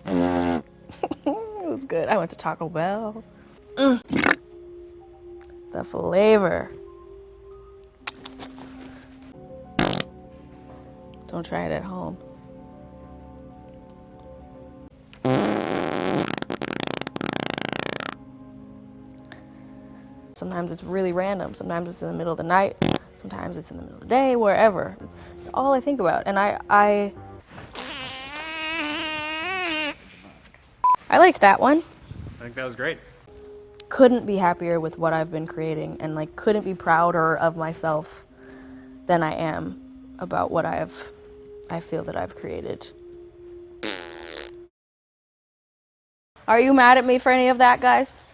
It was good. I went to Taco Bell. The flavor. Don't try it at home. Sometimes it's really random. Sometimes it's in the middle of the night. Sometimes it's in the middle of the day, wherever. It's all I think about. And I like that one. I think that was great. Couldn't be happier with what I've been creating, and like couldn't be prouder of myself than I am about what I feel that I've created. Are you mad at me for any of that, guys?